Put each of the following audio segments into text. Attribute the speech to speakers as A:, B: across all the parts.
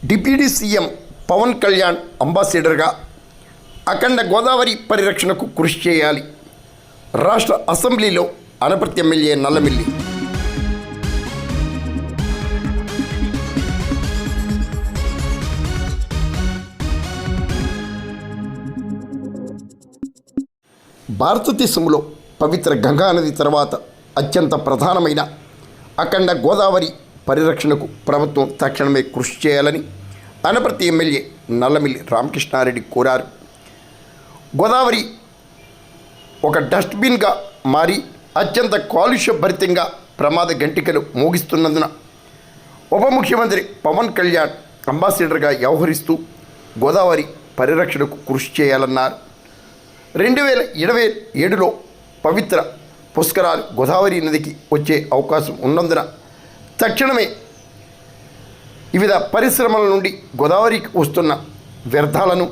A: Deputy CM Pawan Kalyan అంబాసిడర్గా అఖండ గోదావరి పరిరక్షణకు కృషి చేయాలి. రాష్ట్ర అసెంబ్లీలో అనపర్తి ఎమ్మెల్యే నల్లమిల్లి. భారతదేశంలో పవిత్ర గంగానది తర్వాత అత్యంత ప్రధానమైన అఖండ గోదావరి పరిరక్షణకు ప్రభుత్వం తక్షణమే కృషి చేయాలని అనపర్తి ఎమ్మెల్యే నల్లమిల్లి రామకృష్ణారెడ్డి కోరారు. గోదావరి ఒక డస్ట్బిన్గా మారి అత్యంత కాలుష్యభరితంగా ప్రమాద గంటికలు మోగిస్తున్నందున ఉప ముఖ్యమంత్రి పవన్ కళ్యాణ్ అంబాసిడర్గా వ్యవహరిస్తూ గోదావరి పరిరక్షణకు కృషి చేయాలన్నారు. 2027లో పవిత్ర పుష్కరాలు గోదావరి నదికి వచ్చే అవకాశం ఉన్నందున తక్షణమే వివిధ పరిశ్రమల నుండి గోదావరికి వస్తున్న వ్యర్థాలను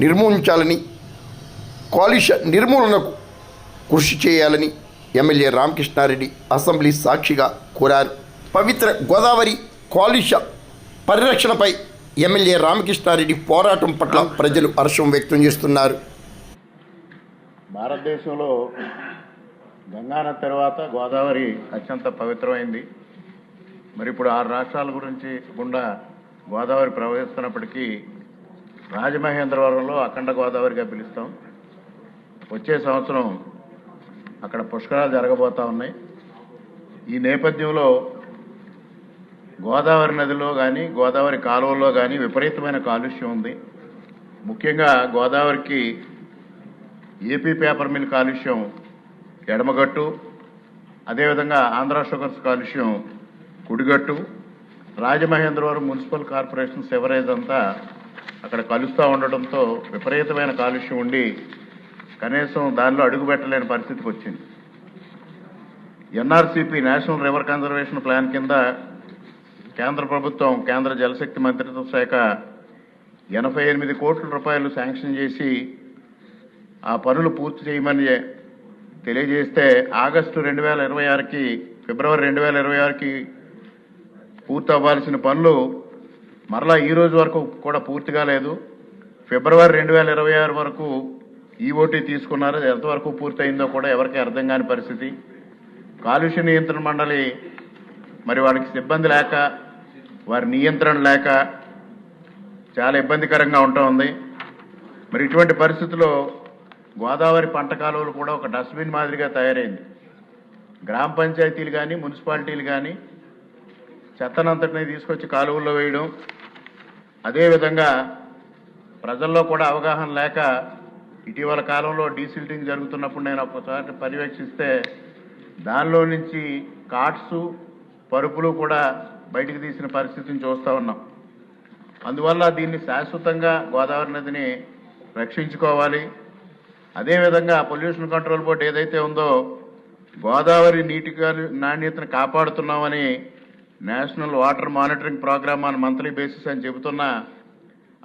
A: నిర్మూలించాలని, కాలుష్య నిర్మూలనకు కృషి చేయాలని ఎమ్మెల్యే రామకృష్ణారెడ్డి అసెంబ్లీ సాక్షిగా కోరారు. పవిత్ర గోదావరి కాలుష్య పరిరక్షణపై ఎమ్మెల్యే రామకృష్ణారెడ్డి పోరాటం పట్ల ప్రజలు హర్షం వ్యక్తం చేస్తున్నారు.
B: భారతదేశంలో గంగానది తర్వాత గోదావరి అత్యంత పవిత్రమైంది. మరి ఇప్పుడు 6 రాష్ట్రాల గురించి గుండా గోదావరి ప్రవహిస్తున్నప్పటికీ రాజమహేంద్రవరంలో అఖండ గోదావరిగా పిలుస్తాం. వచ్చే సంవత్సరం అక్కడ పుష్కరాలు జరగబోతూ ఉన్నాయి. ఈ నేపథ్యంలో గోదావరి నదిలో కానీ గోదావరి కాలువల్లో కానీ విపరీతమైన కాలుష్యం ఉంది. ముఖ్యంగా గోదావరికి ఏపీ పేపర్ మిల్ కాలుష్యం ఎడమగట్టు, అదేవిధంగా ఆంధ్ర షుగర్స్ కాలుష్యం కుడిగట్టు, రాజమహేంద్రవరం మున్సిపల్ కార్పొరేషన్ సెవరేజ్ అంతా అక్కడ కలుస్తూ ఉండడంతో విపరీతమైన కాలుష్యం ఉండి కనీసం దానిలో అడుగు పెట్టలేని పరిస్థితికి వచ్చింది. ఎన్ఆర్సీపీ నేషనల్ రివర్ కన్జర్వేషన్ ప్లాన్ కింద కేంద్ర ప్రభుత్వం, కేంద్ర జలశక్తి మంత్రిత్వ శాఖ 88 కోట్ల రూపాయలు శాంక్షన్ చేసి ఆ పనులు పూర్తి చేయమని తెలియజేస్తే ఆగస్టు 2026కి, ఫిబ్రవరి 2026కి పూర్తి అవ్వాల్సిన పనులు మరలా ఈ రోజు వరకు కూడా పూర్తిగా లేదు. ఫిబ్రవరి 2026 వరకు ఈఓటీ తీసుకున్నారు. ఎంతవరకు పూర్తయిందో కూడా ఎవరికి అర్థం కాని పరిస్థితి. కాలుష్య నియంత్రణ మండలి మరి వారికి సిబ్బంది లేక, వారి నియంత్రణ లేక చాలా ఇబ్బందికరంగా ఉంటా ఉంది. మరి ఇటువంటి పరిస్థితుల్లో గోదావరి పంట కాలువలు కూడా ఒక డస్ట్బిన్ మాదిరిగా తయారైంది. గ్రామ పంచాయతీలు కానీ మున్సిపాలిటీలు కానీ చెత్తనంతటిని తీసుకొచ్చి కాలువల్లో వేయడం, అదేవిధంగా ప్రజల్లో కూడా అవగాహన లేక ఇటీవల కాలంలో డీసిల్టింగ్ జరుగుతున్నప్పుడు నేను ఒకసారి పర్యవేక్షిస్తే దానిలో నుంచి కాట్స్, పరుపులు కూడా బయటికి తీసిన పరిస్థితిని చూస్తూ ఉన్నాం. అందువల్ల దీన్ని శాశ్వతంగా గోదావరి నదిని రక్షించుకోవాలి. అదేవిధంగా పొల్యూషన్ కంట్రోల్ బోర్డు ఏదైతే ఉందో గోదావరి నీటి నాణ్యతను కాపాడుతున్నామని national water monitoring programme on monthly basis అని చెబుతున్నా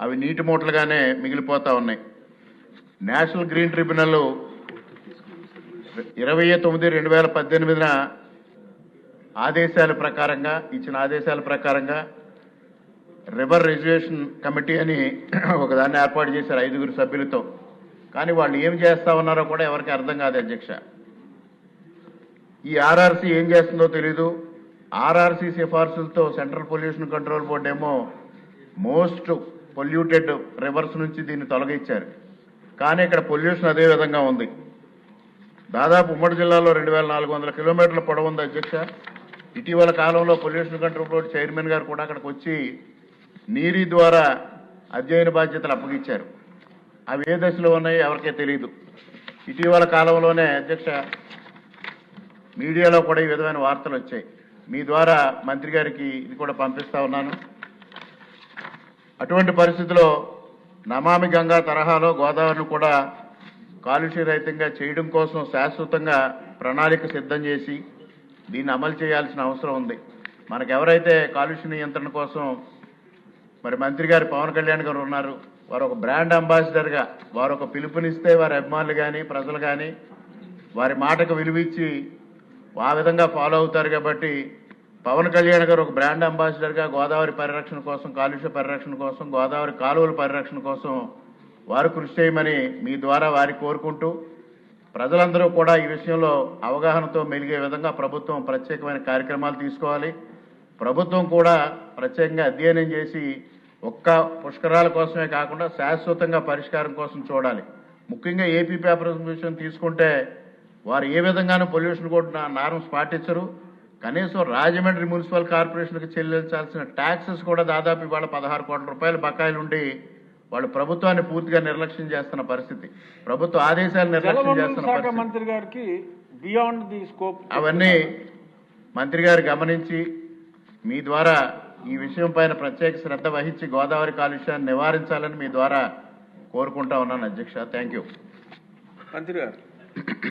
B: అవి నీటి మూటలుగానే మిగిలిపోతూ ఉన్నాయి. నేషనల్ గ్రీన్ ట్రిబ్యునల్ 29/2018 ఇచ్చిన ఆదేశాల ప్రకారంగా రివర్ రెజ్యులేషన్ కమిటీ అని ఒకదాన్ని ఏర్పాటు చేశారు 5 సభ్యులతో. కానీ వాళ్ళు ఏం చేస్తా ఉన్నారో కూడా ఎవరికి అర్థం కాదు అధ్యక్ష. ఈ ఆర్ఆర్సీ ఏం చేస్తుందో తెలీదు. ఆర్ఆర్సీ సిఫార్సులతో సెంట్రల్ పొల్యూషన్ కంట్రోల్ బోర్డు ఏమో మోస్ట్ పొల్యూటెడ్ రివర్స్ నుంచి దీన్ని తొలగించారు. కానీ ఇక్కడ పొల్యూషన్ అదే విధంగా ఉంది. దాదాపు ఉమ్మడి జిల్లాలో 2400 కిలోమీటర్ల పొడవు ఉంది అధ్యక్ష. ఇటీవల కాలంలో పొల్యూషన్ కంట్రోల్ బోర్డు చైర్మన్ గారు కూడా అక్కడికి వచ్చి నీరి ద్వారా అధ్యయన బాధ్యతలు అప్పగించారు. అవి ఏ దశలో ఉన్నాయో ఎవరికే తెలియదు. ఇటీవల కాలంలోనే అధ్యక్ష మీడియాలో కూడా ఈ విధమైన వార్తలు వచ్చాయి. మీ ద్వారా మంత్రి గారికి ఇది కూడా పంపిస్తా ఉన్నాను. అటువంటి పరిస్థితిలో నమామి గంగా తరహాలో గోదావరిని కూడా కాలుష్య రహితంగా చేయడం కోసం శాశ్వతంగా ప్రణాళిక సిద్ధం చేసి దీన్ని అమలు చేయాల్సిన అవసరం ఉంది. మనకెవరైతే కాలుష్య నియంత్రణ కోసం మరి మంత్రి గారు పవన్ కళ్యాణ్ గారు ఉన్నారు, వారు ఒక బ్రాండ్ అంబాసిడర్గా వారు ఒక పిలుపునిస్తే వారి అభిమానులు కానీ ప్రజలు కానీ వారి మాటకు విలువిచ్చి ఆ విధంగా ఫాలో అవుతారు. కాబట్టి పవన్ కళ్యాణ్ గారు ఒక బ్రాండ్ అంబాసిడర్గా గోదావరి పరిరక్షణ కోసం, కాలుష్య పరిరక్షణ కోసం, గోదావరి కాలువల పరిరక్షణ కోసం వారు కృషి చేయమని మీ ద్వారా వారికి కోరుకుంటూ, ప్రజలందరూ కూడా ఈ విషయంలో అవగాహనతో మెలిగే విధంగా ప్రభుత్వం ప్రత్యేకమైన కార్యక్రమాలు తీసుకోవాలి. ప్రభుత్వం కూడా ప్రత్యేకంగా అధ్యయనం చేసి ఒక్క పుష్కరాల కోసమే కాకుండా శాశ్వతంగా పరిష్కారం కోసం చూడాలి. ముఖ్యంగా ఏపీ పేపర్ విషయం తీసుకుంటే వారు ఏ విధంగానూ పొల్యూషన్ కోడ్ నార్మ్స్ పాటించరు. కనీసం రాజమండ్రి మున్సిపల్ కార్పొరేషన్కి చెల్లించాల్సిన ట్యాక్సెస్ కూడా దాదాపు ఇవాళ 16 కోట్ల రూపాయల బకాయిలు ఉండి వాళ్ళు ప్రభుత్వాన్ని పూర్తిగా నిర్లక్ష్యం చేస్తున్న పరిస్థితి, ప్రభుత్వ ఆదేశాలు నిర్లక్ష్యం చేస్తున్న పరిస్థితి.
C: మంత్రి గారికి బియాండ్ ది స్కోప్
B: అవన్నీ మంత్రి గారు గమనించి మీ ద్వారా ఈ విషయం పైన ప్రత్యేక శ్రద్ధ వహించి గోదావరి కాలుష్యాన్ని నివారించాలని మీ ద్వారా కోరుకుంటా ఉన్నాను అధ్యక్ష. Thank you.
C: మంత్రి గారు.